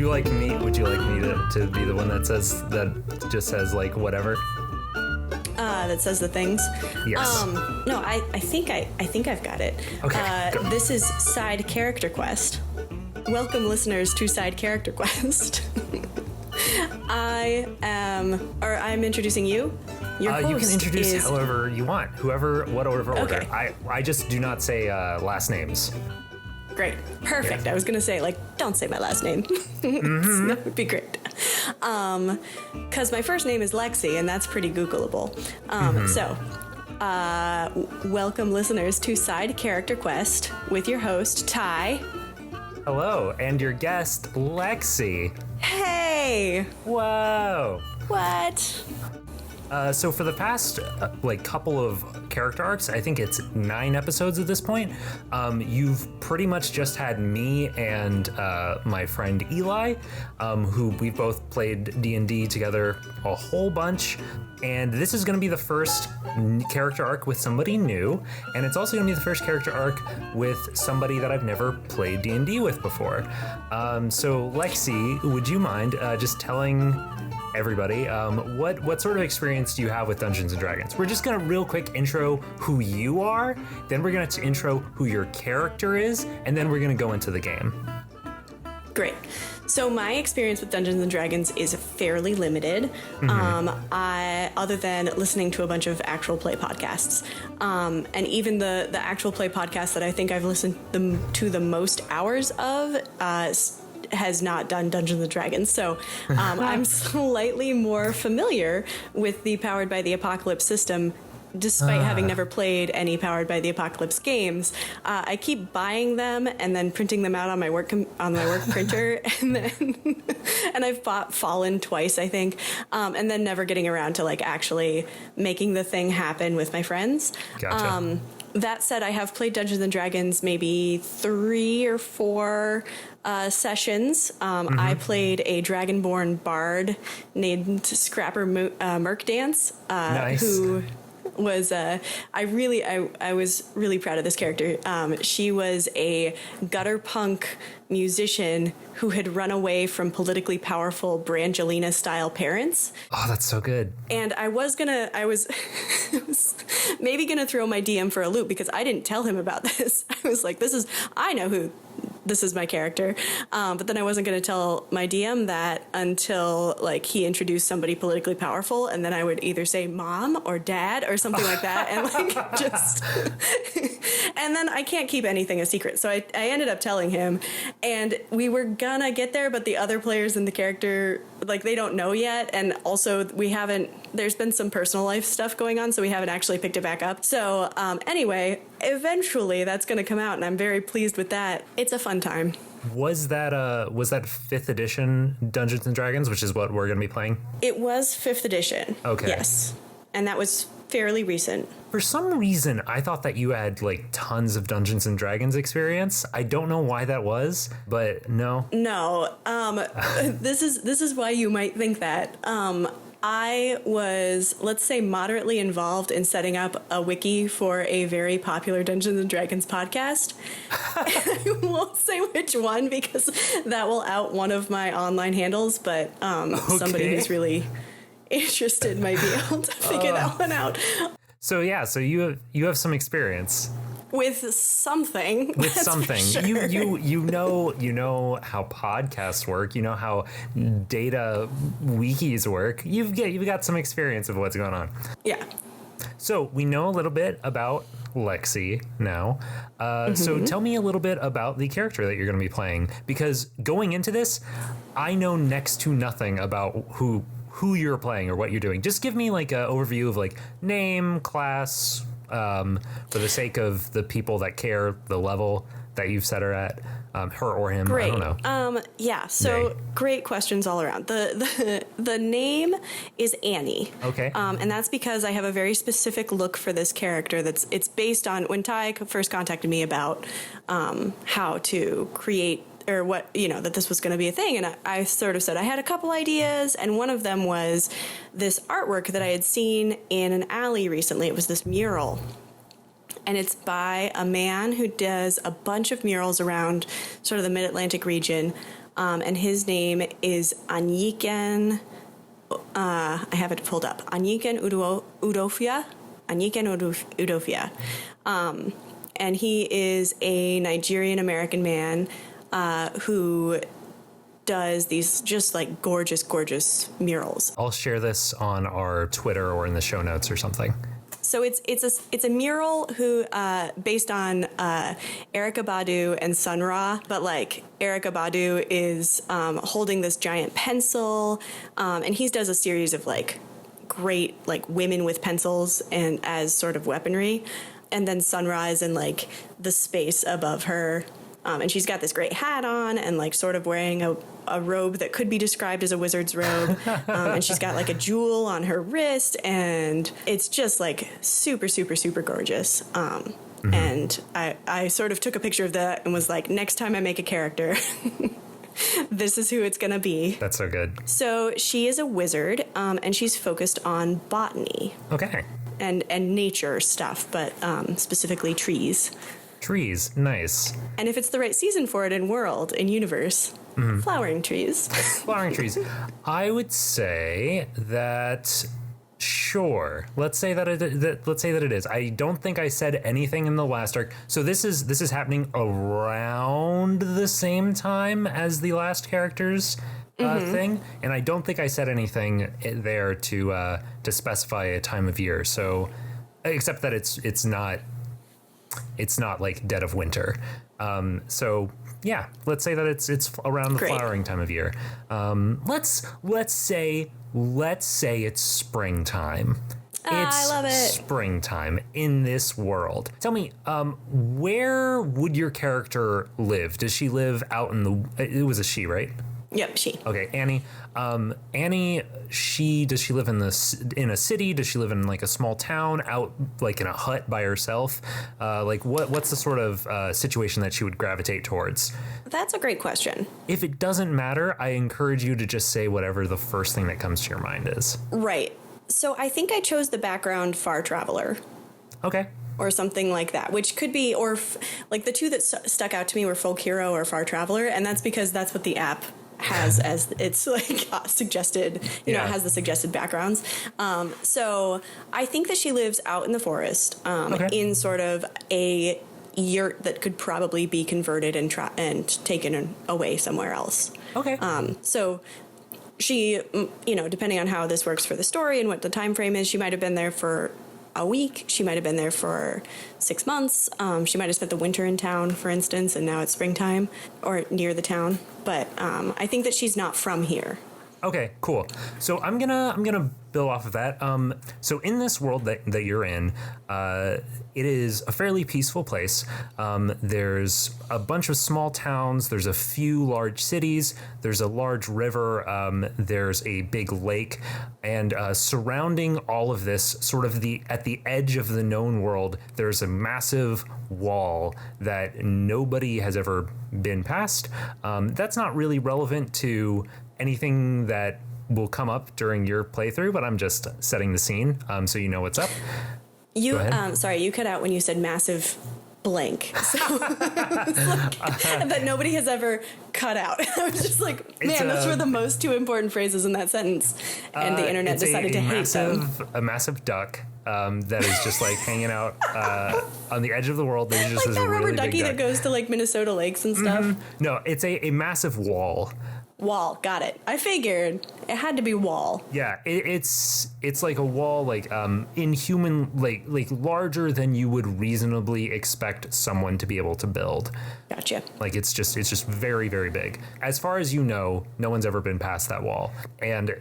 you like me? Would you like me to be the one that just says like whatever? That says the things. Yes. No, I think I've got it. Okay. Go. This is Side Character Quest. Welcome, listeners, to Side Character Quest. I'm introducing you. Your host you can introduce is... however you want, whatever order. Okay. I just do not say last names. Great. Perfect. Yeah. I was going to say, don't say my last name. Mm-hmm. That would be great. Because my first name is Lexie, and that's pretty Googleable. So, welcome, listeners, to Side Character Quest with your host, Ty. Hello, and your guest, Lexie. Hey! Whoa! What? So for the past couple of character arcs, I think it's 9 episodes at this point, you've pretty much just had me and my friend Eli, who we've both played D&D together a whole bunch, and this is going to be the first character arc with somebody new, and it's also going to be the first character arc with somebody that I've never played D&D with before. So Lexie, would you mind just telling everybody, what sort of experience do you have with Dungeons and Dragons? We're just gonna real quick intro who you are, then we're gonna intro who your character is, and then we're gonna go into the game. Great. So my experience with Dungeons and Dragons is fairly limited, other than listening to a bunch of actual play podcasts. And even the actual play podcast that I think I've listened to the most hours of has not done Dungeons and Dragons. So I'm slightly more familiar with the Powered by the Apocalypse system, despite having never played any Powered by the Apocalypse games. I keep buying them and then printing them out on my work printer, and I've bought Fallen twice, I think, and then never getting around to actually making the thing happen with my friends. Gotcha. That said, I have played Dungeons and Dragons maybe 3 or 4 sessions. I played a Dragonborn bard named Scrapper Merkdance, Nice. who was I was really proud of this character. She was a gutter punk musician who had run away from politically powerful Brangelina style parents. Oh, that's so good. And I was maybe gonna throw my DM for a loop because I didn't tell him about this. I was like, I know who this is my character. But then I wasn't going to tell my DM that until he introduced somebody politically powerful, and then I would either say mom or dad or something like that, and just and then I can't keep anything a secret. So I ended up telling him, and we were gonna get there, but the other players in the character, they don't know yet, and also there's been some personal life stuff going on, so we haven't actually picked it back up. So anyway, eventually that's going to come out, and I'm very pleased with that. It's a fun time. Was that 5th edition Dungeons and Dragons, which is what we're going to be playing? It was 5th edition. Okay. Yes. And that was fairly recent. For some reason, I thought that you had tons of Dungeons and Dragons experience. I don't know why that was, but no. No. This is why you might think that. I was, let's say, moderately involved in setting up a wiki for a very popular Dungeons and Dragons podcast. I won't say which one because that will out one of my online handles, but somebody who's really interested might be able to figure that one out. So you have some experience. With something. Sure. You know how podcasts work. You know how data wikis work. You've got some experience of what's going on. Yeah. So we know a little bit about Lexie now. So tell me a little bit about the character that you're going to be playing, because going into this, I know next to nothing about who you're playing or what you're doing. Just give me an overview of name, class. For the sake of the people that care, the level that you've set her at, her or him, great. I don't know. Yeah, so great questions all around. The name is Annie. Okay. And that's because I have a very specific look for this character. It's based on when Ty first contacted me about how to create, or what, that this was going to be a thing. And I sort of said I had a couple ideas, and one of them was this artwork that I had seen in an alley recently. It was this mural. And it's by a man who does a bunch of murals around sort of the Mid-Atlantic region. and his name is Anyiken. I have it pulled up. Anyiken Udofia. And he is a Nigerian American man who does these just like gorgeous murals. I'll share this on our Twitter or in the show notes or something. So it's a mural who based on Erykah Badu and Sun Ra, but like Erykah Badu is holding this giant pencil, and he does a series of like great like women with pencils and as sort of weaponry, and then Sun Ra is in like the space above her. And she's got this great hat on and like sort of wearing a robe that could be described as a wizard's robe. And she's got like a jewel on her wrist, and it's just like super gorgeous. And I sort of took a picture of that and was like, next time I make a character, this is who it's going to be. That's so good. So she is a wizard, and she's focused on botany. Okay. And nature stuff, but specifically trees. Trees, nice. And if it's the right season for it in world, in universe, flowering trees. Flowering trees. I would say that sure. Let's say that it is. I don't think I said anything in the last arc. So this is happening around the same time as the last characters thing, and I don't think I said anything there to specify a time of year. So except that it's not like dead of winter. So yeah, let's say that it's around the flowering time of year. Let's say it's springtime. I love it. Springtime in this world. Tell me, where would your character live? Does she live out in the? It was a she, right? Yep, she. Okay, Annie. Annie, does she live in a city? Does she live in like a small town out like in a hut by herself? Like what's the sort of situation that she would gravitate towards? That's a great question. If it doesn't matter, I encourage you to just say whatever the first thing that comes to your mind is. Right. So I think I chose the background far traveler. Okay. Or something like that, which could be, like the two that stuck out to me were folk hero or far traveler, and that's because that's what the app has as it's like suggested, it has the suggested backgrounds. So I think that she lives out in the forest, in sort of a yurt that could probably be converted and taken away somewhere else. Okay. So she, depending on how this works for the story and what the time frame is, she might have been there for a week. She might have been there for 6 months. She might have spent the winter in town, for instance, and now it's springtime or near the town. But I think that she's not from here. Okay, cool. So I'm gonna build off of that. So in this world that you're in, it is a fairly peaceful place. There's a bunch of small towns. There's a few large cities. There's a large river. There's a big lake, and surrounding all of this, sort of at the edge of the known world, there's a massive wall that nobody has ever been past. That's not really relevant to anything that will come up during your playthrough, but I'm just setting the scene so you know what's up. You sorry, you cut out when you said massive blank. So that nobody has ever cut out. I was just like, man, those were the most two important phrases in that sentence. And the internet decided to hate them. A massive duck that is just like hanging out on the edge of the world. There's just like this that rubber really ducky big duck that goes to like Minnesota lakes and stuff. No, it's a massive wall. Wall, got it. I figured it had to be wall. Yeah, it's like a wall, like inhuman, like larger than you would reasonably expect someone to be able to build. Gotcha. Like it's just very, very big. As far as you know, no one's ever been past that wall. And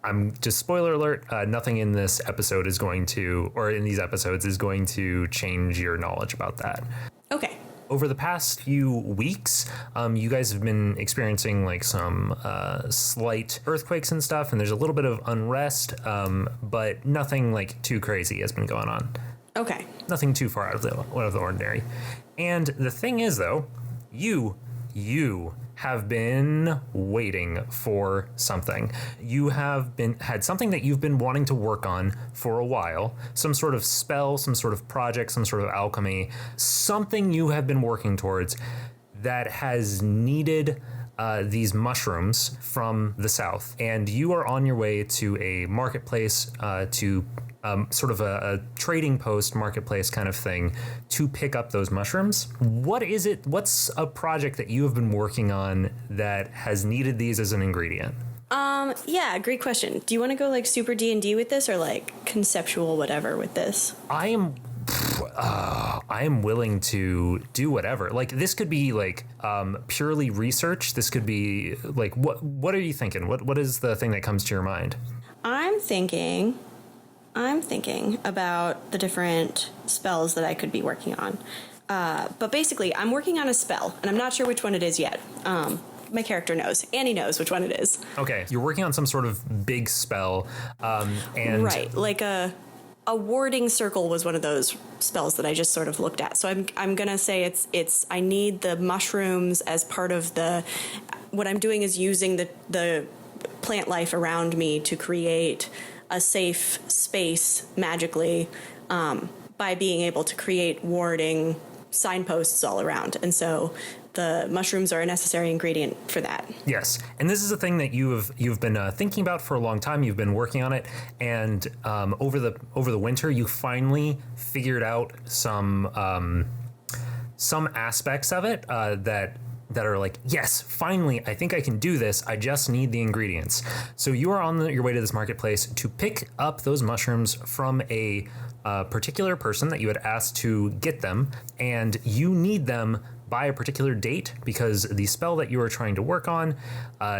I'm just spoiler alert, nothing in this episode is going to, or in these episodes is going to change your knowledge about that. Okay. Over the past few weeks, you guys have been experiencing like some slight earthquakes and stuff, and there's a little bit of unrest, but nothing like too crazy has been going on. Okay. Nothing too far out of the ordinary. And the thing is, though, you have been waiting for something. You have had something that you've been wanting to work on for a while, some sort of spell, some sort of project, some sort of alchemy, something you have been working towards that has needed these mushrooms from the south, and you are on your way to a marketplace to sort of a trading post marketplace kind of thing to pick up those mushrooms. What is it? What's a project that you have been working on that has needed these as an ingredient? Yeah, great question. Do you want to go like super D&D with this or like conceptual whatever with this? I am willing to do whatever. Like this could be like purely research. This could be like what are you thinking? What is the thing that comes to your mind? I'm thinking about the different spells that I could be working on. But basically, I'm working on a spell, and I'm not sure which one it is yet. My character knows. Annie knows which one it is. Okay, you're working on some sort of big spell, and right, like a warding circle was one of those spells that I just sort of looked at. So I'm gonna say it's I need the mushrooms as part of the. What I'm doing is using the plant life around me to create a safe space magically by being able to create warding signposts all around. And so the mushrooms are a necessary ingredient for that. Yes, and this is a thing that you've been thinking about for a long time. You've been working on it, and over the winter, you finally figured out some aspects of it that are like, yes, finally, I think I can do this. I just need the ingredients. So you are on your way to this marketplace to pick up those mushrooms from a particular person that you had asked to get them, and you need them by a particular date because the spell that you are trying to work on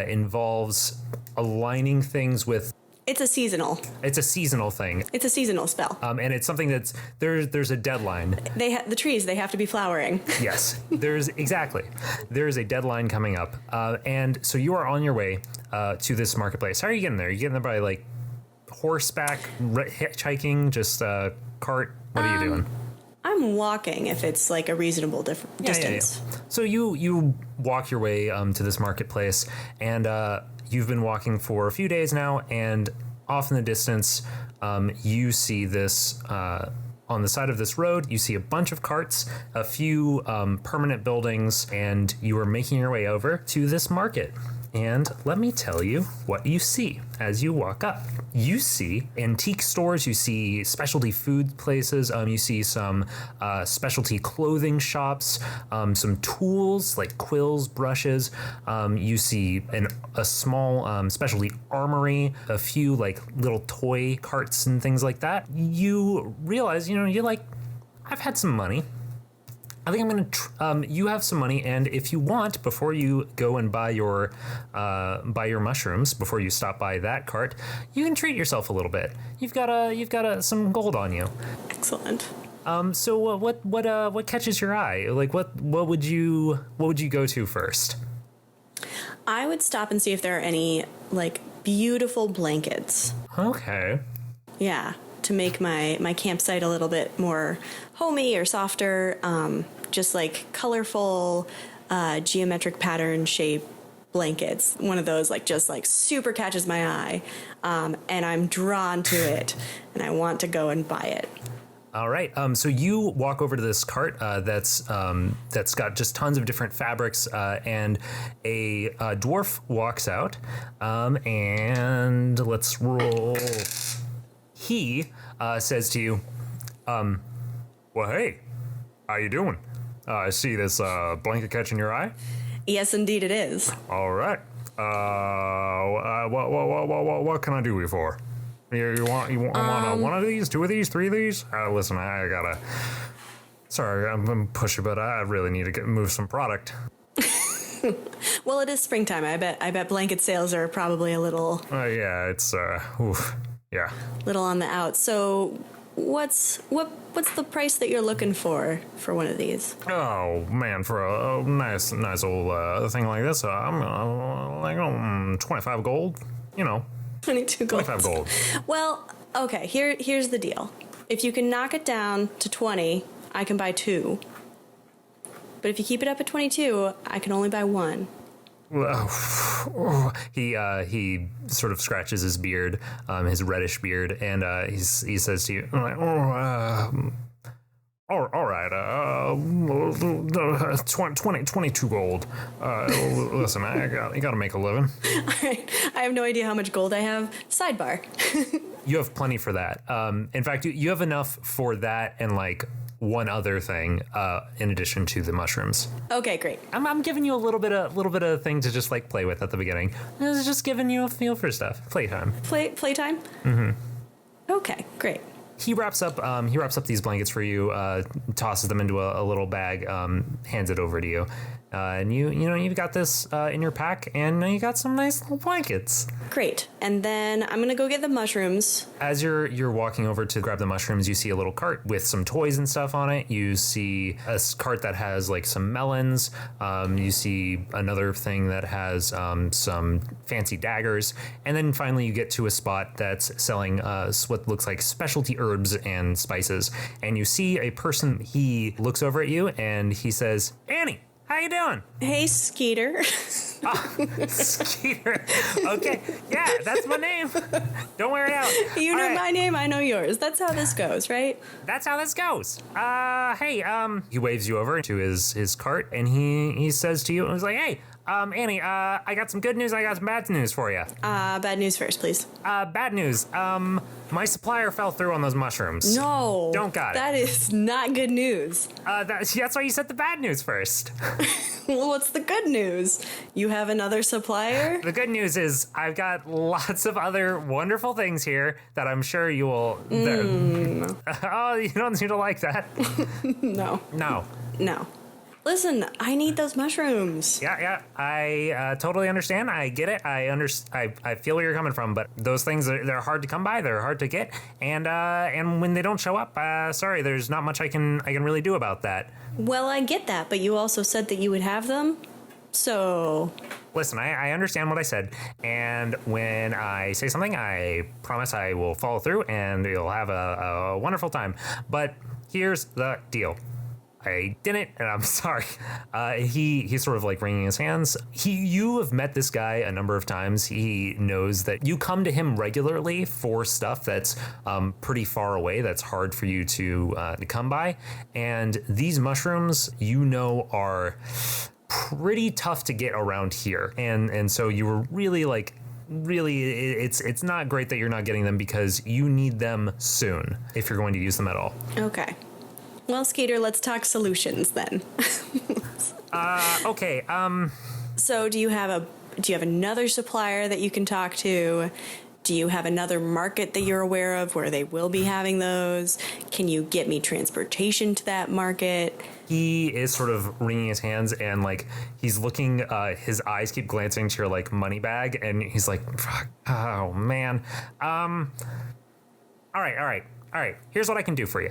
involves aligning things with. It's a seasonal thing. It's a seasonal spell. And it's something that's there's a deadline. The trees, they have to be flowering. Yes, there's a deadline coming up. And so you are on your way to this marketplace. How are you getting there? Are you getting there by like horseback, hitchhiking, just cart? What are you doing? I'm walking if it's like a reasonable distance. Yeah. So you walk your way to this marketplace, and you've been walking for a few days now, and off in the distance, you see this on the side of this road. You see a bunch of carts, a few permanent buildings, and you are making your way over to this market. And let me tell you what you see as you walk up. You see antique stores, you see specialty food places, you see some specialty clothing shops, some tools like quills, brushes, you see a small specialty armory, a few like little toy carts and things like that. You realize, you're like, I've had some money. I think I'm going to, you have some money, and if you want, before you go and buy your mushrooms, before you stop by that cart, you can treat yourself a little bit. You've got some gold on you. Excellent. So what catches your eye? Like what would you go to first? I would stop and see if there are any like beautiful blankets. Okay. Yeah, to make my campsite a little bit more homey or softer. Just like colorful, geometric pattern shape blankets. One of those just super catches my eye, and I'm drawn to it, and I want to go and buy it. All right. So you walk over to this cart that's got just tons of different fabrics, and a dwarf walks out, and let's roll. He says to you, well, hey, how you doing? I see this blanket catching your eye. Yes, indeed it is. All right. What can I do you for? You want one of these, two of these, three of these? Listen, I gotta. Sorry, I'm pushy, but I really need to move some product. Well, it is springtime. I bet blanket sales are probably a little. Yeah, it's yeah. Little on the out. So, what's the price that you're looking for one of these? Oh man, for a nice old thing like this, I'm like 25 gold. 22 gold. 25 gold. Well, okay. Here's the deal. If you can knock it down to 20, I can buy 2. But if you keep it up at 22, I can only buy 1. He sort of scratches his beard, his reddish beard, and he says to you, all right. 22 gold. Listen, I gotta make a living. All right. I have no idea how much gold I have. Sidebar. You have plenty for that. In fact, you have enough for that and like one other thing in addition to the mushrooms. Okay, great. I'm giving you a little bit of thing to just like play with at the beginning. It's just giving you a feel for stuff. Playtime. Playtime? Mm-hmm. Okay, great. He wraps up these blankets for you, tosses them into a little bag, hands it over to you. And you've got this in your pack, and you got some nice little blankets. Great. And then I'm gonna go get the mushrooms. As you're walking over to grab the mushrooms, you see a little cart with some toys and stuff on it. You see a cart that has like some melons. You see another thing that has some fancy daggers, and then finally you get to a spot that's selling what looks like specialty herbs and spices. And you see a person. He looks over at you and he says, "Annie, how you doing?" Hey, Skeeter. Skeeter. Okay. Yeah, that's my name. Don't wear it out. You know my name, I know yours. That's how this goes, right? That's how this goes. Hey, he waves you over to his cart and he says to you, he's like, "Hey, Annie, I got some good news, I got some bad news for you." Bad news first, please. Bad news. My supplier fell through on those mushrooms. No. Don't got it. That is not good news. That's why you said the bad news first. Well, what's the good news? You have another supplier? The good news is I've got lots of other wonderful things here that I'm sure you will... Oh, you don't seem to like that. No. No. Listen, I need those mushrooms. Yeah, I totally understand. I get it. I feel where you're coming from, but those things they're hard to come by. They're hard to get, and when they don't show up, sorry, there's not much I can really do about that. Well, I get that, but you also said that you would have them, so. Listen, I understand what I said, and when I say something, I promise I will follow through, and you'll have a wonderful time. But here's the deal. I didn't, and I'm sorry. He's sort of like wringing his hands. You have met this guy a number of times. He knows that you come to him regularly for stuff that's pretty far away, that's hard for you to come by. And these mushrooms, are pretty tough to get around here. And so you were really it's not great that you're not getting them because you need them soon if you're going to use them at all. Okay. Well, Skeeter, let's talk solutions then. Okay. So do you have another supplier that you can talk to? Do you have another market that you're aware of where they will be having those? Can you get me transportation to that market? He is sort of wringing his hands and like he's looking, his eyes keep glancing to your like money bag and he's like, fuck, oh man. All right. Here's what I can do for you.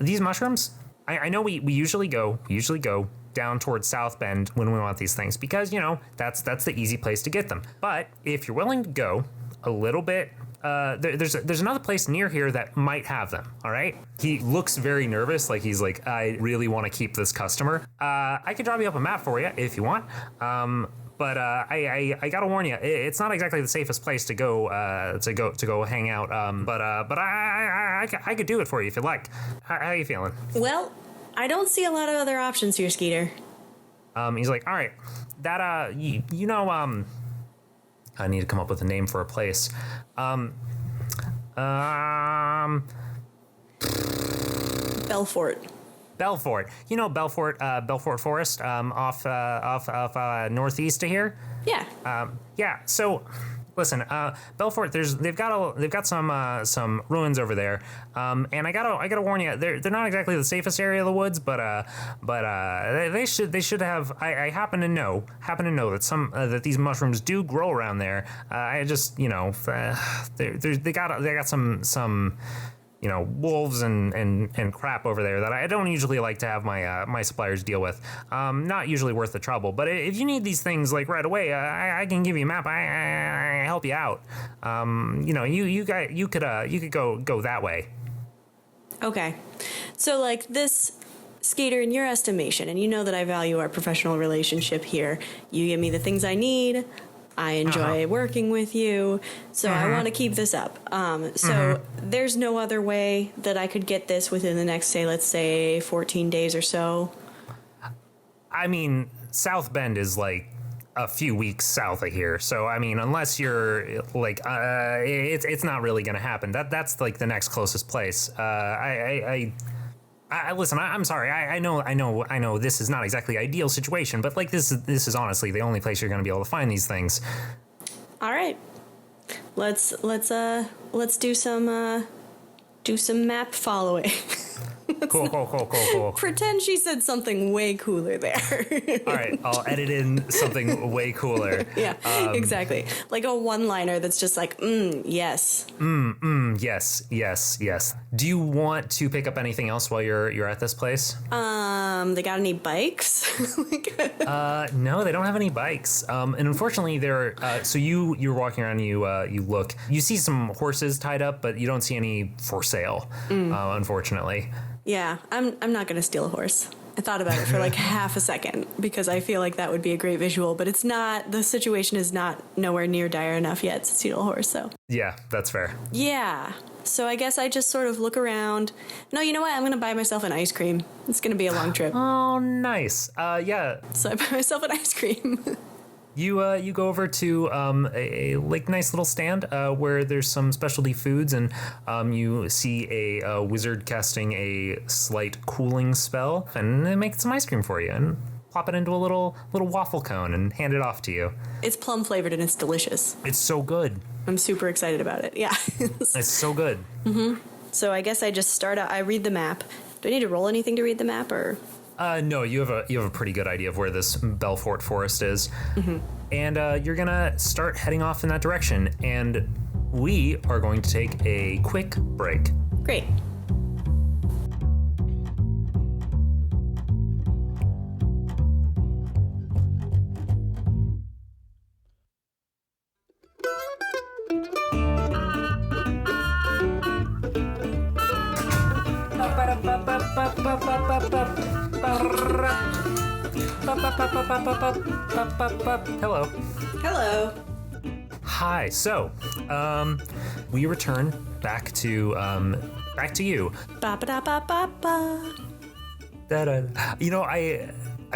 These mushrooms, I know we usually go down towards South Bend when we want these things because, that's the easy place to get them. But if you're willing to go a little bit, there's another place near here that might have them. All right. He looks very nervous. Like he's like, I really want to keep this customer. I can draw you up a map for you if you want. But I gotta warn you, it's not exactly the safest place to go hang out. But I could do it for you if you like. How are you feeling? Well, I don't see a lot of other options here, Skeeter. He's like, all right, that I need to come up with a name for a place. Belfort. Belfort. You know Belfort Forest, off northeast of here? Yeah. Yeah. So, listen, Belfort. They've got some ruins over there, and I gotta warn you, they're not exactly the safest area of the woods, but they should have. I happen to know that these mushrooms do grow around there. I just they got some. Wolves and crap over there that I don't usually like to have my suppliers deal with. Not usually worth the trouble. But if you need these things like right away, I can give you a map. I help you out. You could go that way. Okay, so like this, Skater, in your estimation, and you know that I value our professional relationship here. You give me the things I need. I enjoy working with you, so I want to keep this up. So there's no other way that I could get this within the next, let's say 14 days or so. I mean, South Bend is like a few weeks south of here, so I mean, unless you're like, it's not really gonna happen. That's like the next closest place. Listen, I'm sorry. I know. This is not exactly ideal situation, but like this is honestly the only place you're gonna be able to find these things. All right, let's do some map following. Cool. Pretend she said something way cooler there. All right, I'll edit in something way cooler. Yeah, exactly. Like a one-liner that's just like, yes. Yes. Do you want to pick up anything else while you're at this place? They got any bikes? No, they don't have any bikes. And unfortunately, so you're walking around, you look, you see some horses tied up, but you don't see any for sale, unfortunately. Yeah, I'm not going to steal a horse. I thought about it for like half a second because I feel like that would be a great visual, but it's not, the situation is not nowhere near dire enough yet to steal a horse, so. Yeah, that's fair. Yeah, so I guess I just sort of look around. No, you know what? I'm going to buy myself an ice cream. It's going to be a long trip. Oh, nice. Yeah. So I buy myself an ice cream. You go over to a like nice little stand where there's some specialty foods, and you see a wizard casting a slight cooling spell, and they make some ice cream for you and plop it into a little waffle cone and hand it off to you. It's plum flavored and it's delicious. It's so good. I'm super excited about it. Yeah. It's so good. So I guess I just start out. I read the map. Do I need to roll anything to read the map, or? No, you have a pretty good idea of where this Belfort Forest is, and you're gonna start heading off in that direction. And we are going to take a quick break. Great. Hello. Hi. So, we return back to you. Ba-ba-da-ba-ba-ba. Da-da. You know, I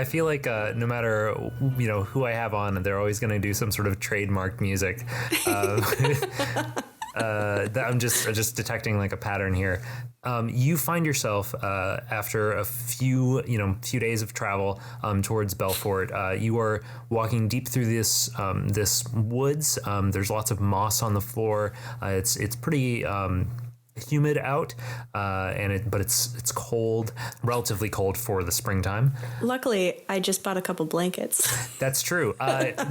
feel like no matter who I have on, they're always going to do some sort of trademark music. I'm just detecting like a pattern here. You find yourself after a few days of travel towards Belfort. You are walking deep through this woods. There's lots of moss on the floor. It's pretty humid out, but it's cold, relatively cold for the springtime. Luckily, I just bought a couple blankets. That's true.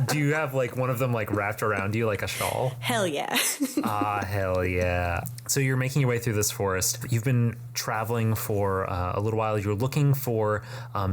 Do you have like one of them like wrapped around you like a shawl? Hell yeah. Hell yeah. So you're making your way through this forest. You've been traveling for a little while. You're looking for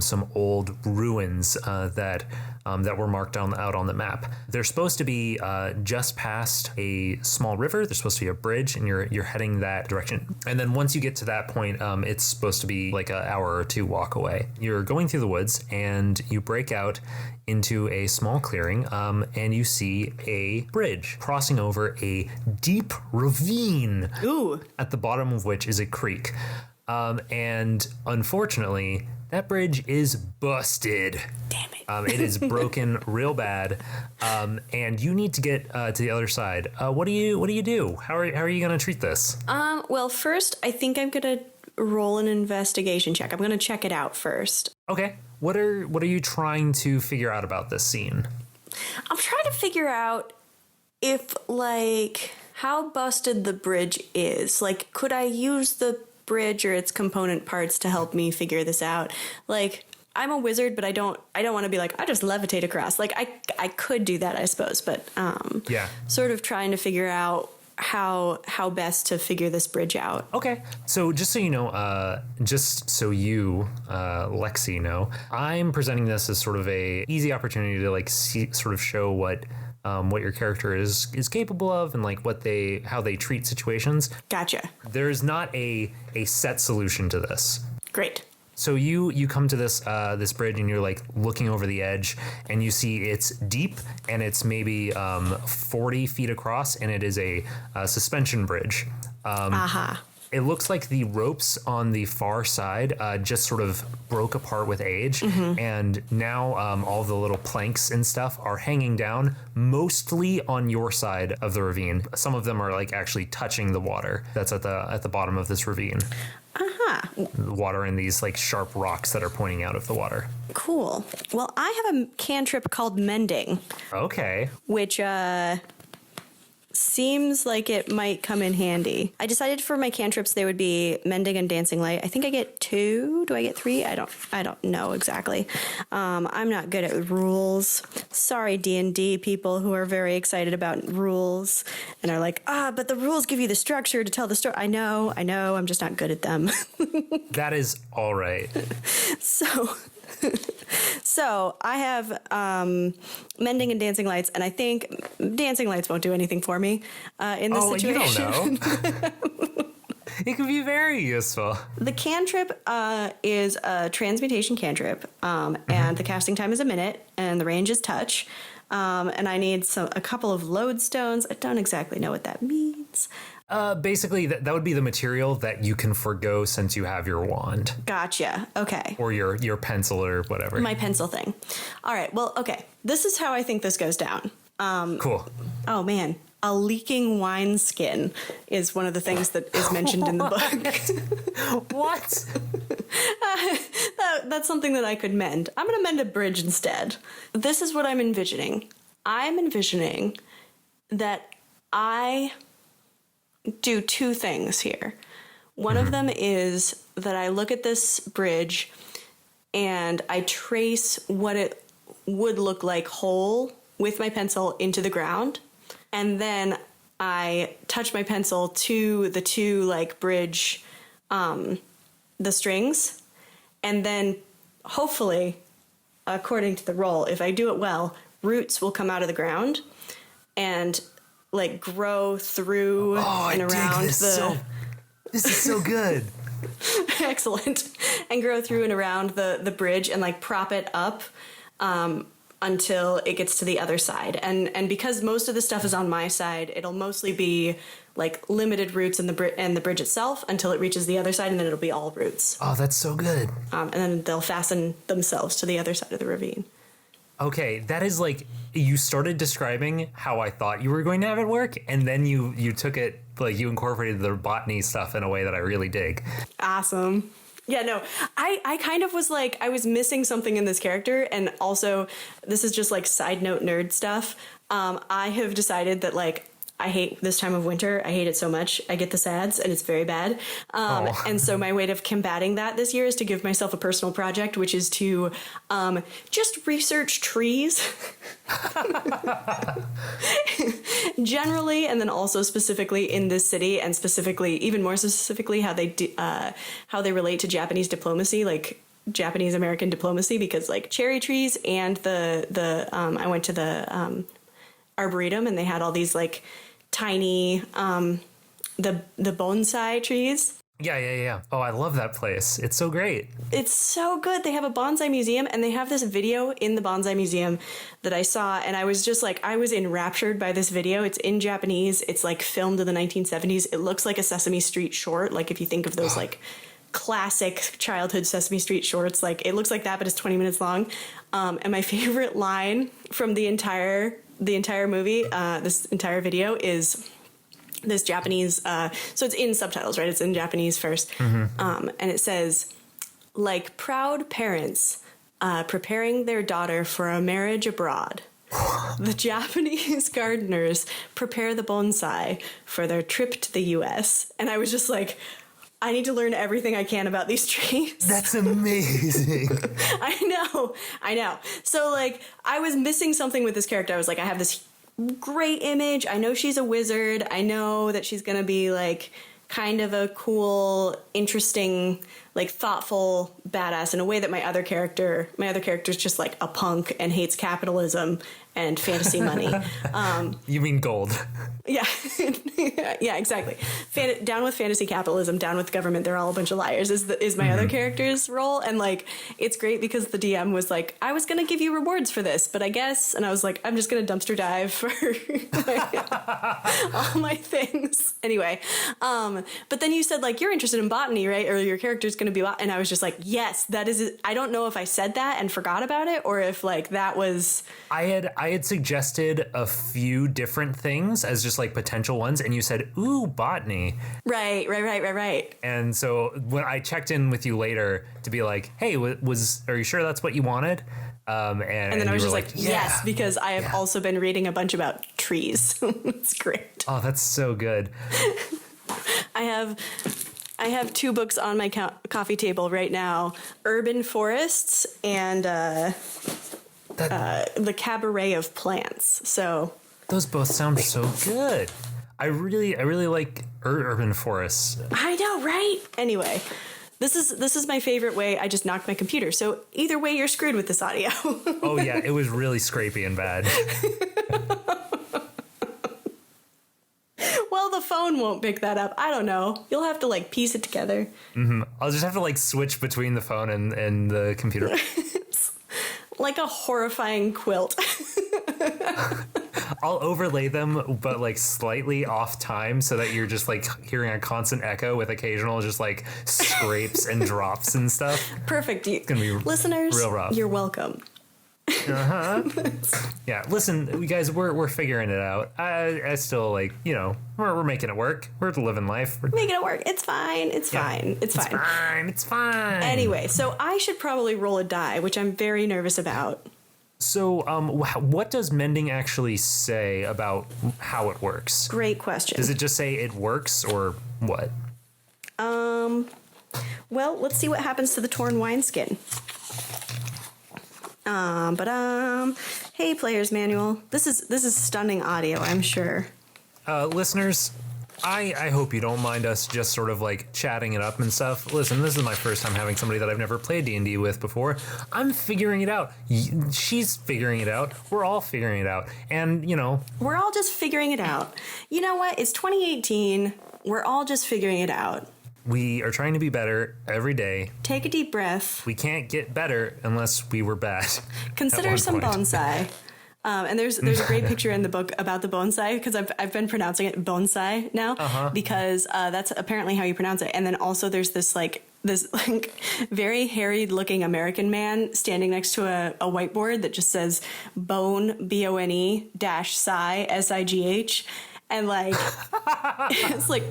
some old ruins that were marked out on the map. They're supposed to be just past a small river. There's supposed to be a bridge, and you're heading that direction. And then once you get to that point, it's supposed to be like an hour or two walk away. You're going through the woods, and you break out into a small clearing, and you see a bridge crossing over a deep ravine. Ooh. At the bottom of which is a creek. And unfortunately, that bridge is busted. Damn it. It is broken real bad, and you need to get to the other side. What do you do? How are you going to treat this? Well, first, I think I'm going to roll an investigation check. I'm going to check it out first. Okay. What are you trying to figure out about this scene? I'm trying to figure out if, like, how busted the bridge is. Like, could I use the bridge or its component parts to help me figure this out? Like, I'm a wizard, but I don't want to be like, I just levitate across. Like, I could do that, I suppose, but yeah, sort of trying to figure out how best to figure this bridge out. Okay. So just so you know, Lexie, know, I'm presenting this as sort of a easy opportunity to like sort of show what your character is capable of, and like how they treat situations. Gotcha. There's not a set solution to this. Great. So you come to this this bridge and you're like looking over the edge and you see it's deep and it's maybe 40 feet across and it is a suspension bridge. It looks like the ropes on the far side just sort of broke apart with age, and now all the little planks and stuff are hanging down, mostly on your side of the ravine. Some of them are like actually touching the water that's at the bottom of this ravine. The water and these like sharp rocks that are pointing out of the water. Cool. Well, I have a cantrip called Mending. Okay. Which seems like it might come in handy. I decided for my cantrips they would be Mending and Dancing Light. I think I get 2. Do I get 3? I don't know exactly. I'm not good at rules. Sorry, D&D people who are very excited about rules and are like, but the rules give you the structure to tell the story. I know. I'm just not good at them. That is all right. So I have Mending and Dancing Lights, and I think Dancing Lights won't do anything for me in this situation. You don't know. It can be very useful. The cantrip is a transmutation cantrip, and the casting time is a minute, and the range is touch. And I need a couple of lodestones. I don't exactly know what that means. Basically, that would be the material that you can forgo since you have your wand. Gotcha. Okay. Or your pencil or whatever. My pencil thing. All right. Well, okay. This is how I think this goes down. Cool. Oh, man. A leaking wineskin is one of the things that is mentioned in the book. What? That's something that I could mend. I'm going to mend a bridge instead. This is what I'm envisioning. I'm envisioning that I do 2 things here. One of them is that I look at this bridge and I trace what it would look like whole with my pencil into the ground. And then I touch my pencil to the 2 like bridge, the strings. And then hopefully, according to the roll, if I do it well, roots will come out of the ground and like grow through and around this is so good. Excellent. And grow through and around the bridge and like prop it up until it gets to the other side. And because most of the stuff is on my side, it'll mostly be like limited roots in the bridge itself until it reaches the other side, and then it'll be all roots. Oh, that's so good. And then they'll fasten themselves to the other side of the ravine. Okay, that is like, you started describing how I thought you were going to have it work, and then you took it, like you incorporated the botany stuff in a way that I really dig. Awesome. Yeah, no, I kind of was like, I was missing something in this character, and also, this is just like side note nerd stuff. I have decided that like, I hate this time of winter. I hate it so much. I get the SADS and it's very bad. And so my way of combating that this year is to give myself a personal project, which is to just research trees generally, and then also specifically in this city, and specifically, even more specifically, how they relate to Japanese diplomacy, like Japanese American diplomacy, because like cherry trees and I went to the Arboretum, and they had all these like tiny the bone-sigh trees. Yeah. Oh, I love that place. It's so great. It's so good. They have a bonsai museum, and they have this video in the bonsai museum that I saw, and I was just like, I was enraptured by this video. It's in Japanese. It's like filmed in the 1970s. It looks like a Sesame Street short. Like if you think of those like classic childhood Sesame Street shorts, like it looks like that, but it's 20 minutes long. And my favorite line from the entire movie, this entire video, is this Japanese, so it's in subtitles, right? It's in Japanese first. And it says, like proud parents preparing their daughter for a marriage abroad, the Japanese gardeners prepare the bonsai for their trip to the U.S. And I was just like, I need to learn everything I can about these trees. That's amazing. I know. So, like, I was missing something with this character. I was like, I have this great image. I know she's a wizard. I know that she's going to be, like, kind of a cool, interesting like thoughtful badass in a way that my other character's just like a punk and hates capitalism and fantasy money. You mean gold? Yeah. Yeah, exactly. Down with fantasy capitalism, down with government. They're all a bunch of liars is my other character's role. And like, it's great because the DM was like, I was going to give you rewards for this, but I guess, and I was like, I'm just going to dumpster dive for all my things. Anyway. But then you said like, you're interested in botany, right? Or your character's going to be, and I was just like, yes, that is it. I don't know if I said that and forgot about it or if like that was. I had suggested a few different things as just like potential ones, and you said, ooh, botany. Right. And so when I checked in with you later to be like, hey, are you sure that's what you wanted? And then I was just like, yes, because I have also been reading a bunch about trees. It's great. Oh, that's so good. I have 2 books on my coffee table right now, Urban Forests and The Cabaret of Plants. So those both sound so good. I really like Urban Forests. I know, right? Anyway, this is my favorite way. I just knocked my computer. So either way, you're screwed with this audio. Oh yeah, it was really scrapey and bad. Well, the phone won't pick that up. I don't know. You'll have to like piece it together. Mm-hmm. I'll just have to like switch between the phone and the computer. It's like a horrifying quilt. I'll overlay them, but like slightly off time so that you're just like hearing a constant echo with occasional just like scrapes and drops and stuff. Perfect. It's gonna be listeners, real rough. You're welcome. Yeah, listen, you guys, we're figuring it out. I still like, we're making it work. We're living life. We're making it work. It's fine. It's fine. It's fine. Anyway, so I should probably roll a die, which I'm very nervous about. So, what does mending actually say about how it works? Great question. Does it just say it works or what? Well, let's see what happens to the torn wineskin. Hey, player's manual. This is stunning audio, I'm sure. Listeners, I hope you don't mind us just sort of like chatting it up and stuff. Listen, this is my first time having somebody that I've never played D&D with before. I'm figuring it out. She's figuring it out. We're all figuring it out. And, we're all just figuring it out. You know what? It's 2018. We're all just figuring it out. We are trying to be better every day. Take a deep breath. We can't get better unless we were bad. Consider some bone-sigh. And there's a great picture in the book about the bone-sigh because I've been pronouncing it bone-sigh now because that's apparently how you pronounce it. And then also there's this very harried looking American man standing next to a whiteboard that just says bone, BONE -sigh, SIGH. And like, it's like,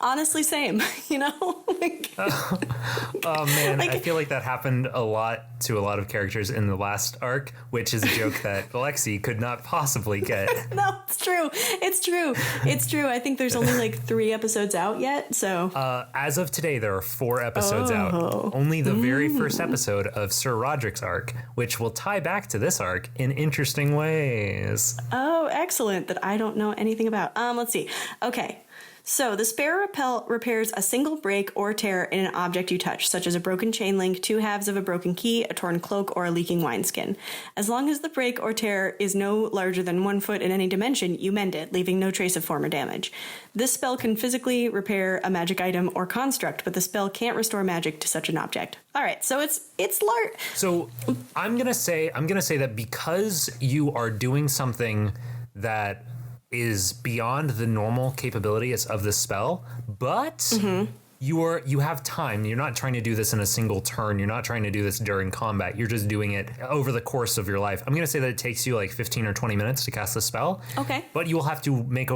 honestly, same, like, oh man, like, I feel like that happened a lot to a lot of characters in the last arc, which is a joke that Lexie could not possibly get. No, it's true. I think there's only like 3 episodes out yet. So as of today, there are 4 episodes out. Only the very first episode of Sir Roderick's arc, which will tie back to this arc in interesting ways. Oh, excellent. That I don't know anything about. Let's see. Okay. So the spare repairs a single break or tear in an object you touch, such as a broken chain link, 2 halves of a broken key, a torn cloak, or a leaking wineskin. As long as the break or tear is no larger than 1 foot in any dimension, you mend it, leaving no trace of former damage. This spell can physically repair a magic item or construct, but the spell can't restore magic to such an object. All right, so it's large. So I'm gonna say that because you are doing something that is beyond the normal capabilities of the spell, but you have time. You're not trying to do this in a single turn. You're not trying to do this during combat. You're just doing it over the course of your life. I'm going to say that it takes you like 15 or 20 minutes to cast the spell. Okay. But you will have to make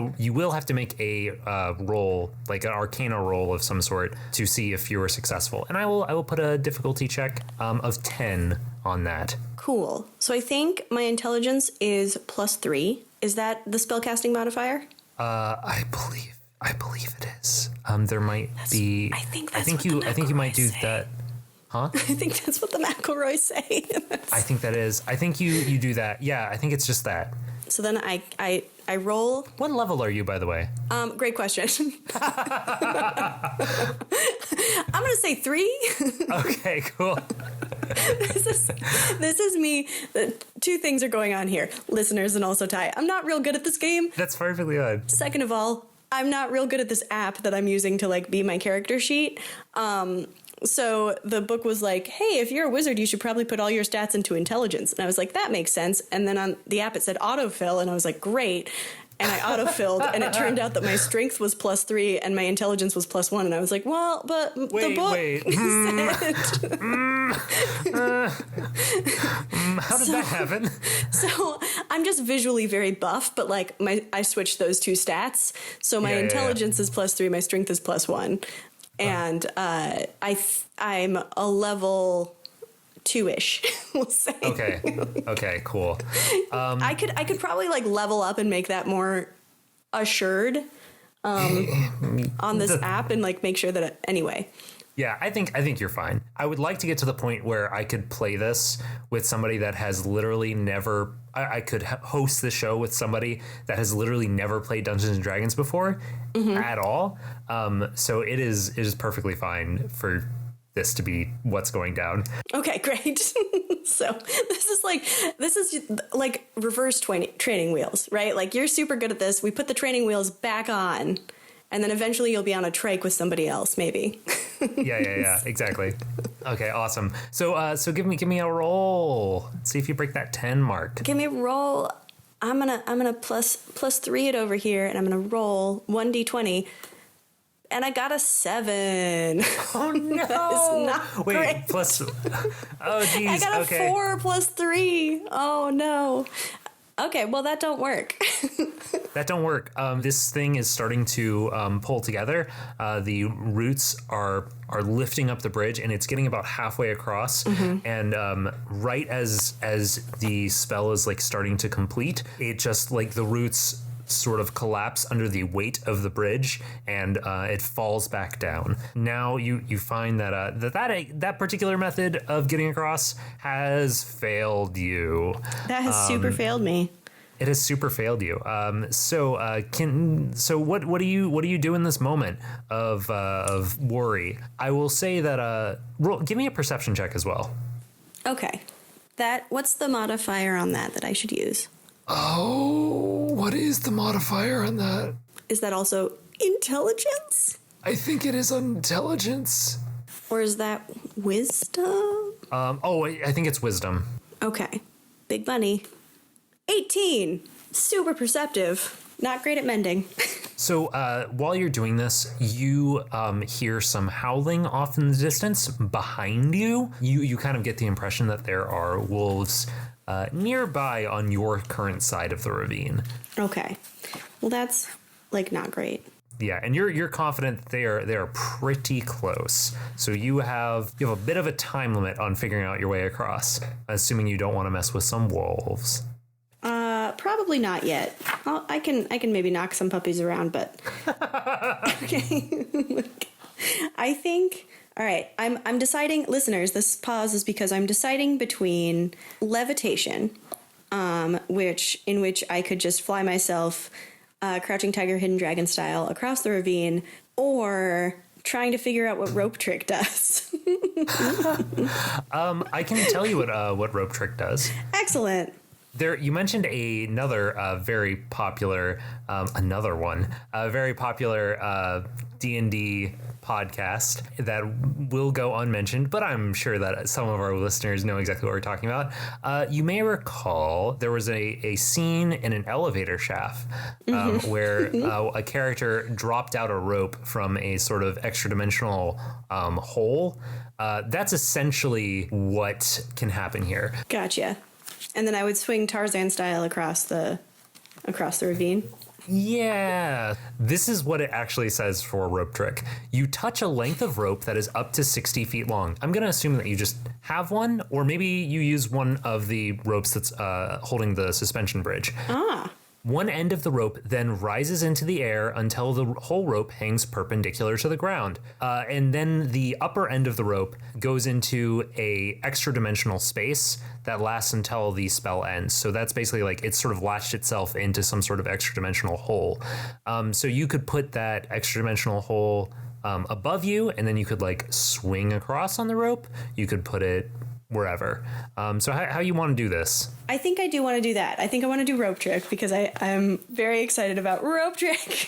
a roll, like an arcana roll of some sort, to see if you were successful. And I will put a difficulty check of 10 on that. Cool. So I think my intelligence is +3. Is that the spellcasting modifier? I believe it is. There might be. I think you might do that. Huh? I think that's what the McElroys say. I think that is. I think you do that. Yeah, I think it's just that. So then I roll. What level are you, by the way? Great question. I'm gonna say 3. Okay, cool. This is me. Two things are going on here, listeners and also Ty. I'm not real good at this game. That's perfectly fine. Second of all, I'm not real good at this app that I'm using to like be my character sheet. So the book was like, hey, if you're a wizard, you should probably put all your stats into intelligence. And I was like, that makes sense. And then on the app, it said autofill. And I was like, great. And I autofilled. And it turned out that my strength was +3 and my intelligence was +1. And I was like, well, but the book said... How did that happen? So I'm just visually very buff, but like I switched those two stats. So my intelligence is +3, my strength is +1. And I'm a level 2-ish, we'll say. Okay, cool. I could probably like level up and make that more assured on this app and like make sure that anyway. Yeah, I think you're fine. I would like to get to the point where I could play this with somebody that has literally never... I could host the show with somebody that has literally never played Dungeons and Dragons before at all. So it is perfectly fine for this to be what's going down. Okay, great. So this is like reverse training wheels, right? Like you're super good at this. We put the training wheels back on. And then eventually you'll be on a trike with somebody else, maybe. Yeah, exactly. Okay, awesome. So give me a roll. See if you break that 10 mark. Give me a roll. I'm gonna plus 3 it over here, and I'm gonna roll 1d20, and I got a 7. Oh no! That is not great. Plus. Oh geez. I got a 4 plus 3. Oh no. Okay, well that don't work. That don't work. This thing is starting to pull together. The roots are lifting up the bridge, and it's getting about halfway across. And right as the spell is like starting to complete, it just like the roots sort of collapse under the weight of the bridge, and it falls back down. Now you find that that particular method of getting across has failed you. That has super failed me. It has super failed you. So what do you do in this moment of worry? I will say that give me a perception check as well. Okay. What's the modifier on that I should use? Oh, what is the modifier on that? Is that also intelligence? I think it is intelligence. Or is that wisdom? I think it's wisdom. Okay. Big bunny. 18. Super perceptive. Not great at mending. So while you're doing this, you hear some howling off in the distance behind you. You kind of get the impression that there are wolves nearby on your current side of the ravine. Okay. Well, that's like not great. Yeah, and you're confident they are pretty close. So you have a bit of a time limit on figuring out your way across, assuming you don't want to mess with some wolves. Probably not yet. I can maybe knock some puppies around, but okay. I think. All right, I'm deciding. Listeners, this pause is because I'm deciding between levitation, in which I could just fly myself, crouching tiger, hidden dragon style across the ravine, or trying to figure out what rope trick does. I can tell you what rope trick does. Excellent. There, you mentioned another very popular D&D podcast that will go unmentioned, but I'm sure that some of our listeners know exactly what we're talking about. You may recall there was a scene in an elevator shaft where a character dropped out a rope from a sort of extra-dimensional hole. That's essentially what can happen here. Gotcha. And then I would swing Tarzan style across the ravine. Yeah. This is what it actually says for a rope trick. You touch a length of rope that is up to 60 feet long. I'm going to assume that you just have one, or maybe you use one of the ropes that's holding the suspension bridge. Ah. One end of the rope then rises into the air until the whole rope hangs perpendicular to the ground. And then the upper end of the rope goes into a extra dimensional space that lasts until the spell ends. So that's basically like it's sort of latched itself into some sort of extra dimensional hole. So you could put that extra dimensional hole above you, and then you could like swing across on the rope. You could put it wherever. So how you want to do this? I think I do want to do that. I think I want to do rope trick because I'm very excited about rope trick.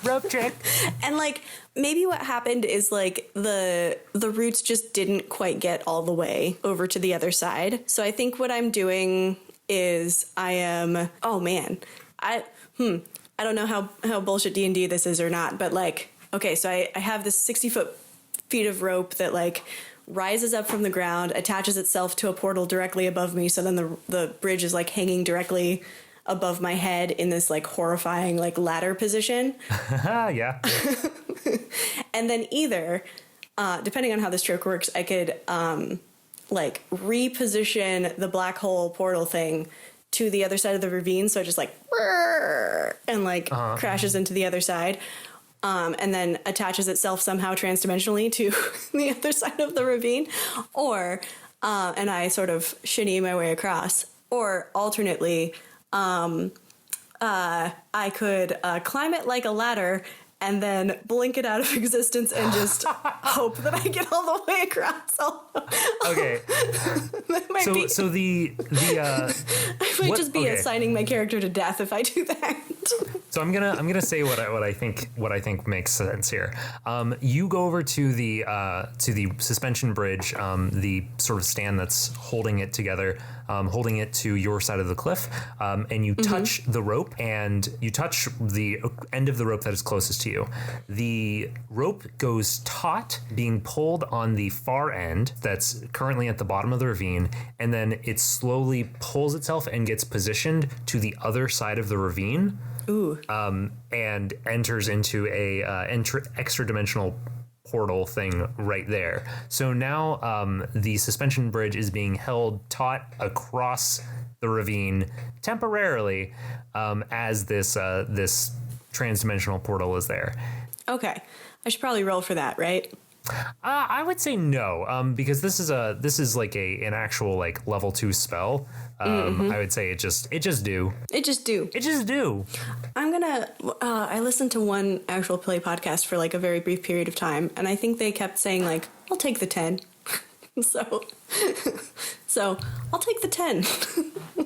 Rope trick. And like maybe what happened is like the roots just didn't quite get all the way over to the other side. So I think what I'm doing is I don't know how bullshit D&D this is or not, but like, okay, so I have this 60 feet of rope that like rises up from the ground, attaches itself to a portal directly above me. So then the bridge is like hanging directly above my head in this like horrifying like ladder position. Yeah. And then either, depending on how the stroke works, I could like reposition the black hole portal thing to the other side of the ravine. So it just like, and like crashes into the other side. And then attaches itself somehow transdimensionally to the other side of the ravine, or and I sort of shinny my way across. Or alternately, I could climb it like a ladder and then blink it out of existence and just hope that I get all the way across. Okay. So the I might just be assigning my character to death if I do that. So I'm gonna say what I think makes sense here. You go over to the suspension bridge, the sort of stand that's holding it together, holding it to your side of the cliff, and you touch the rope, and you touch the end of the rope that is closest to you. The rope goes taut, being pulled on the far end that's currently at the bottom of the ravine, and then it slowly pulls itself and gets positioned to the other side of the ravine. Ooh. And enters into a extra dimensional portal thing right there. So now the suspension bridge is being held taut across the ravine temporarily as this transdimensional portal is there. Okay, I should probably roll for that, right? I would say no, because this is like an actual like level 2 spell. I would say it just do. I'm gonna. I listened to one actual play podcast for like a very brief period of time, and I think they kept saying like, "I'll take the 10." So I'll take the 10.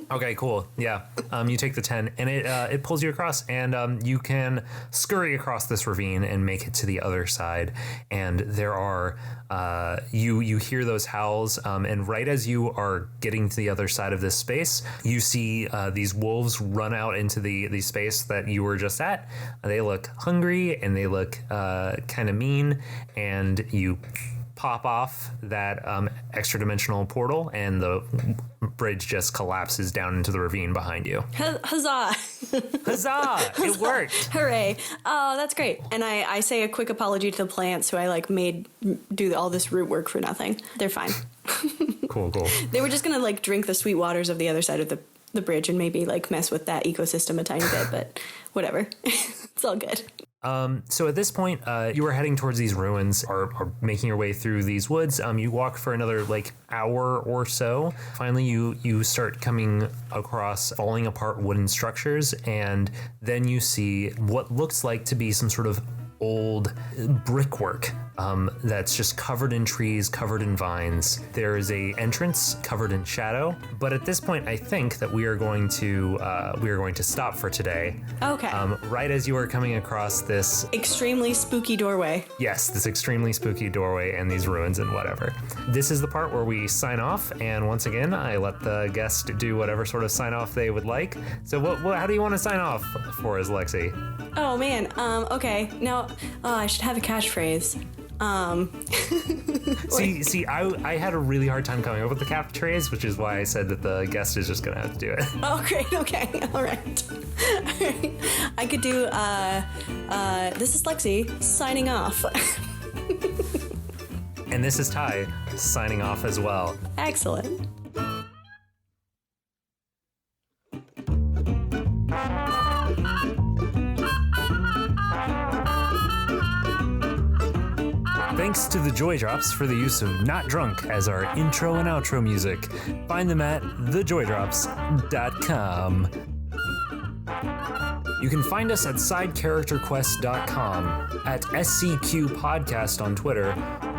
Okay, cool. Yeah. You take the 10 and it pulls you across, and you can scurry across this ravine and make it to the other side. And there are, you hear those howls. And right as you are getting to the other side of this space, you see these wolves run out into the space that you were just at. They look hungry and they look kind of mean, and you pop off that extra dimensional portal, and the bridge just collapses down into the ravine behind you. Huzzah! Huzzah! It worked! Hooray! Oh, that's great. And I say a quick apology to the plants who I like made do all this root work for nothing. They're fine. Cool. They were just gonna like drink the sweet waters of the other side of the bridge and maybe like mess with that ecosystem a tiny bit, but whatever. It's all good. So at this point, you are heading towards these ruins, or making your way through these woods. You walk for another like hour or so. Finally, you start coming across falling apart wooden structures, and then you see what looks like to be some sort of old brickwork that's just covered in trees, covered in vines. There is a entrance covered in shadow, but at this point, I think that we are going to stop for today. Okay. Right as you are coming across this extremely spooky doorway. Yes, this extremely spooky doorway and these ruins and whatever. This is the part where we sign off, and once again, I let the guest do whatever sort of sign off they would like. So, how do you want to sign off for us, Lexie? Oh man. Okay. Now, I should have a catchphrase. See, I had a really hard time coming up with the catchphrase, which is why I said that the guest is just gonna have to do it. Oh, great. Okay. All right. I could do. This is Lexie signing off. And this is Ty signing off as well. Excellent. Thanks to the Joy Drops for the use of Not Drunk as our intro and outro music. Find them at thejoydrops.com. You can find us at sidecharacterquest.com, at SCQ Podcast on Twitter,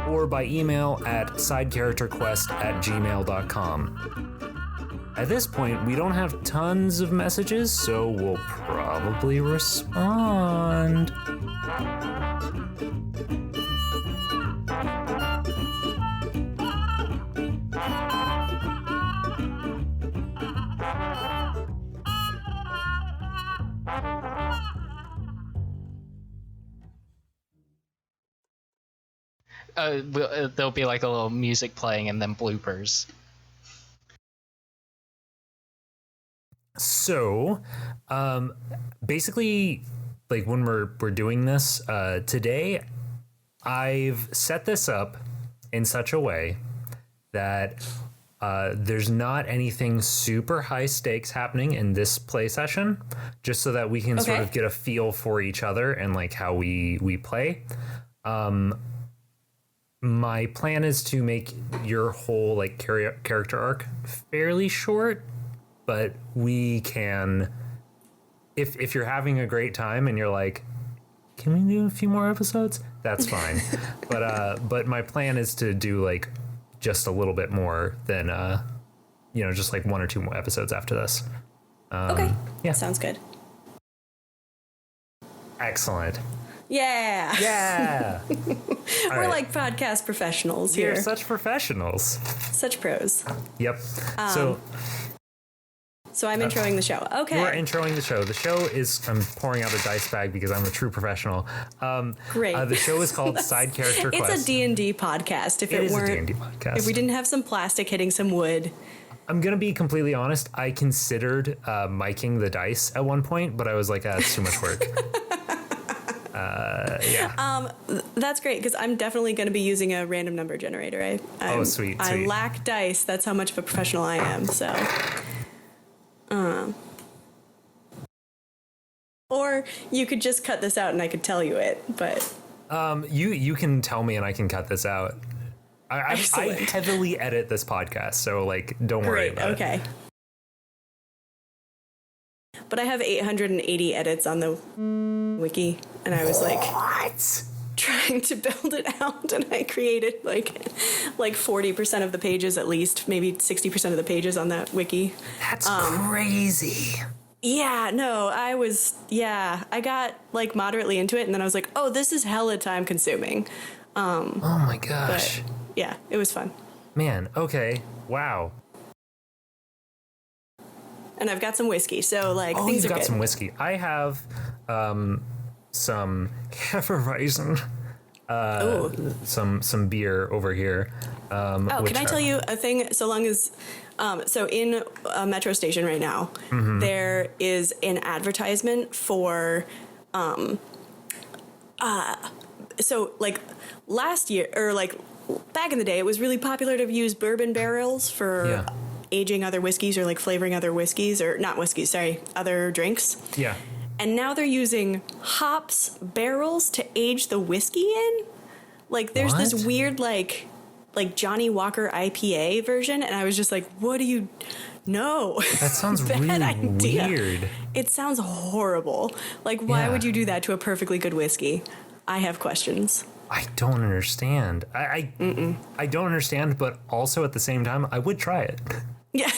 or by email at sidecharacterquest@gmail.com. At this point, we don't have tons of messages, so we'll probably respond. There'll be like a little music playing and then bloopers. So, basically, like when we're doing this today, I've set this up in such a way that there's not anything super high stakes happening in this play session, just so that we can sort of get a feel for each other and like how we play. My plan is to make your whole like character arc fairly short, but we can, if you're having a great time and you're like, can we do a few more episodes? That's fine. But my plan is to do like just a little bit more than just like 1 or 2 more episodes after this. Okay. Yeah. Sounds good. Excellent. Yeah. Yeah. We're right. like podcast professionals here. You're such professionals. Such pros. Yep. So I'm introing the show. Okay. We're introing the show. The show is, I'm pouring out a dice bag because I'm a true professional. Great. The show is called Side Character Quest. It's a D&D podcast. If It it is a weren't, D&D podcast. if we didn't have some plastic hitting some wood. I'm going to be completely honest. I considered miking the dice at one point, but I was like, it's too much work. Yeah. That's great because I'm definitely going to be using a random number generator. Sweet. I lack dice. That's how much of a professional I am. So, or you could just cut this out and I could tell you it. But you can tell me and I can cut this out. I Excellent. heavily edit this podcast, so like, don't worry about it. Okay. But I have 880 edits on the wiki, and I was like, What? trying to build it out, and I created like 40% of the pages, at least maybe 60% of the pages on that wiki. That's crazy. Yeah, no, I got like moderately into it, and then I was like, oh, this is hella time consuming. Oh my gosh. But yeah, it was fun. Man, okay. Wow. And I've got some whiskey, so like Oh, things you've are got good. some whiskey. I have some Hefeweizen, some beer over here. Can I tell you a thing? So long as, so in a metro station right now, there is an advertisement for, so like last year or like back in the day, it was really popular to use bourbon barrels for aging other whiskeys or like flavoring other whiskeys or not whiskeys, sorry, other drinks. Yeah. And now they're using hops barrels to age the whiskey in. Like there's this What? weird like Johnny Walker IPA version, and I was just like, what do you? No, That sounds Bad really idea. weird. It sounds horrible. Like, why Yeah. would you do that to a perfectly good whiskey? I have questions. I don't understand. I don't understand, but also at the same time, I would try it. Yeah,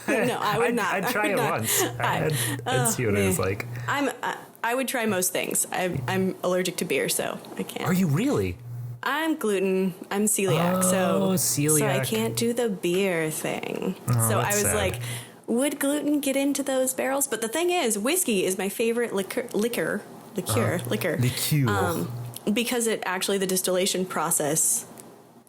no, I would not. I'd I try would it not. once. I'd see what it was like. I would try most things. I'm allergic to beer, so I can't. Are you really? I'm gluten. I'm celiac, Oh, so I celiac. can't do the beer thing. So I that's was sad. like, would gluten get into those barrels? But the thing is, whiskey is my favorite liquor. Because it actually the distillation process,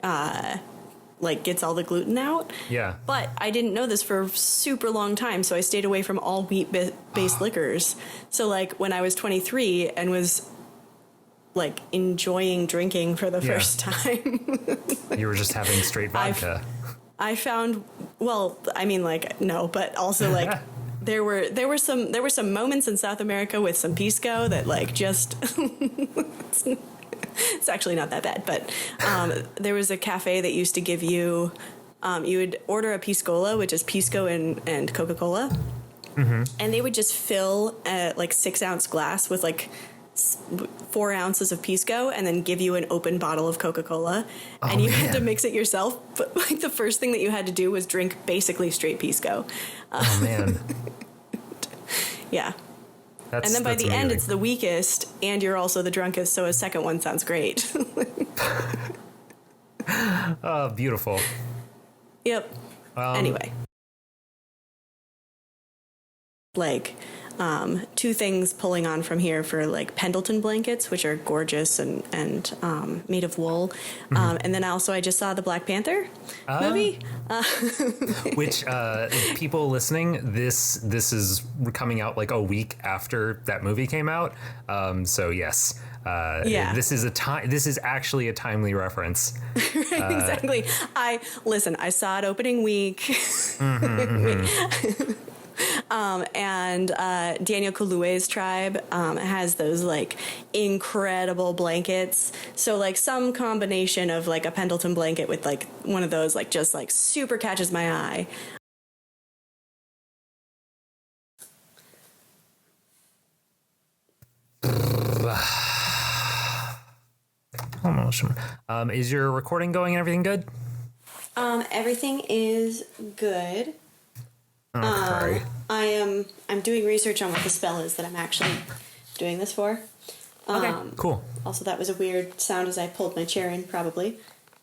like gets all the gluten out. Yeah. But I didn't know this for a super long time, so I stayed away from all wheat-based liquors. So like when I was 23 and was like enjoying drinking for the first time, You were just having straight vodka. I found, well, I mean, like, no, but also like there were some moments in South America with some pisco that like just it's actually not that bad, but there was a cafe that used to give you you would order a piscola, which is pisco and Coca-Cola, and they would just fill a like 6-ounce glass with like 4 ounces of Pisco and then give you an open bottle of Coca-Cola, and you had to mix it yourself. But like the first thing that you had to do was drink basically straight Pisco. Oh man. Yeah. And then by the end, it's the weakest, and you're also the drunkest, so a second one sounds great. Oh, beautiful. Yep. Anyway. Like, 2 things pulling on from here for, like, Pendleton blankets, which are gorgeous and made of wool. And then also I just saw the Black Panther movie. Which, people listening, this is coming out like a week after that movie came out. So yes, this is actually a timely reference. Exactly. I saw it opening week. And Daniel Kaluuya's tribe has those like incredible blankets. So like some combination of like a Pendleton blanket with like one of those like just like super catches my eye. Almost. Is your recording going and everything good? Everything is good. Okay. I'm doing research on what the spell is that I'm actually doing this for. Okay, cool. Also, that was a weird sound as I pulled my chair in, probably.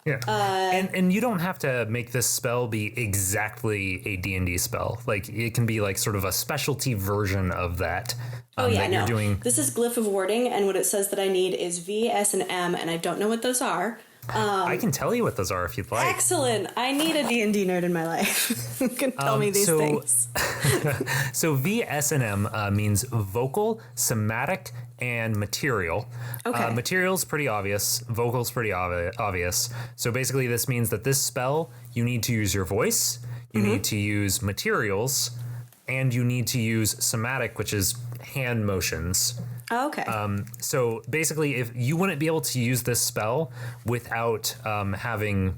Yeah. And you don't have to make this spell be exactly a D&D spell. Like, it can be like sort of a specialty version of that. You're doing. This is Glyph of Warding, and what it says that I need is V, S, and M, and I don't know what those are. I can tell you what those are if you'd like. Excellent. I need a D&D nerd in my life who can tell me these things. So V, S, and M means vocal, somatic, and material. Okay. Material's pretty obvious. Vocal's pretty obvious. So basically this means that this spell, you need to use your voice, you need to use materials, and you need to use somatic, which is hand motions. Oh, okay. So basically, if you wouldn't be able to use this spell without having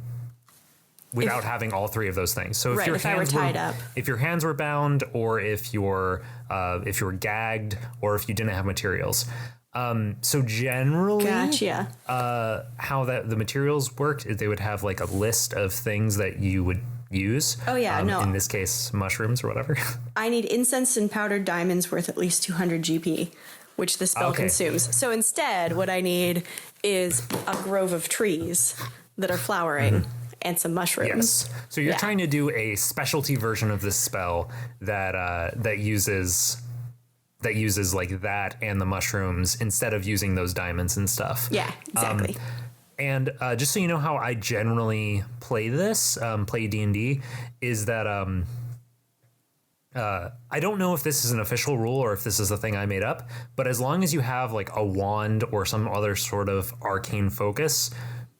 all 3 of those things. So if I were tied up, if your hands were bound, or if you're gagged, or if you didn't have materials. So generally, gotcha. How the materials worked is they would have like a list of things that you would use. Oh yeah, no. In this case, mushrooms or whatever. I need incense and powdered diamonds worth at least 200 GP, which the spell consumes. So instead, what I need is a grove of trees that are flowering and some mushrooms. Yes. So you're trying to do a specialty version of this spell that uses like that and the mushrooms instead of using those diamonds and stuff. Yeah, exactly. And just so you know how I generally play this, play D&D, is that I don't know if this is an official rule or if this is a thing I made up, but as long as you have like a wand or some other sort of arcane focus,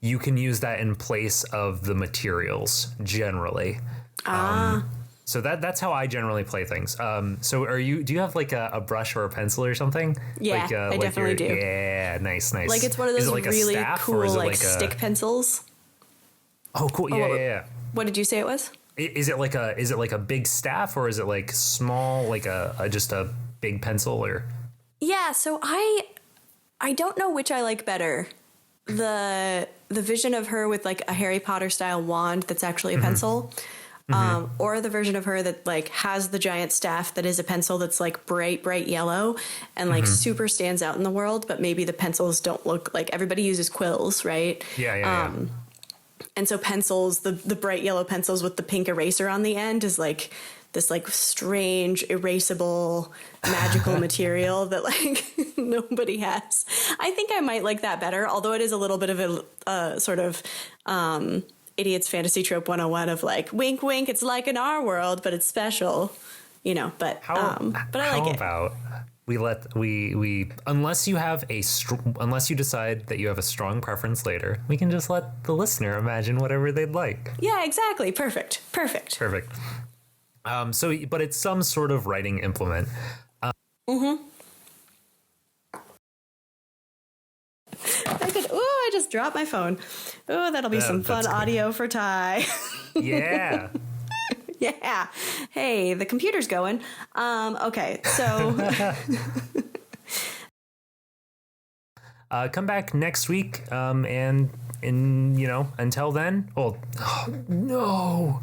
you can use that in place of the materials generally. So that's how I generally play things. So do you have like a brush or a pencil or something? Yeah, I definitely do. Yeah, nice. Like it's one of those like really cool like stick pencils. Oh, cool. Yeah. What did you say it was? Is it like a big staff, or is it like small, like just a big pencil, or? Yeah, so I don't know which I like better. The vision of her with like a Harry Potter style wand that's actually a pencil. Or the version of her that like has the giant staff that is a pencil that's like bright yellow and like super stands out in the world, but maybe the pencils don't look like everybody uses quills, right? Yeah. And so pencils, the bright yellow pencils with the pink eraser on the end is like this like strange erasable magical material that like nobody has. I think I might like that better, although it is a little bit of a sort of Idiot's Fantasy Trope 101 of like, wink, wink, it's like in our world, but it's special, you know, but I like it. How about we unless you have unless you decide that you have a strong preference later, we can just let the listener imagine whatever they'd like. Yeah, exactly. Perfect. But it's some sort of writing implement. I just dropped my phone. Oh, that'll be some fun audio for Ty. Yeah. Yeah. Hey, the computer's going. Okay, so Come back next week, and until then, well, No.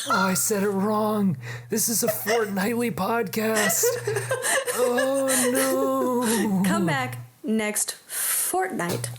Oh, I said it wrong. This is a fortnightly podcast. Oh, no. come back next fortnight.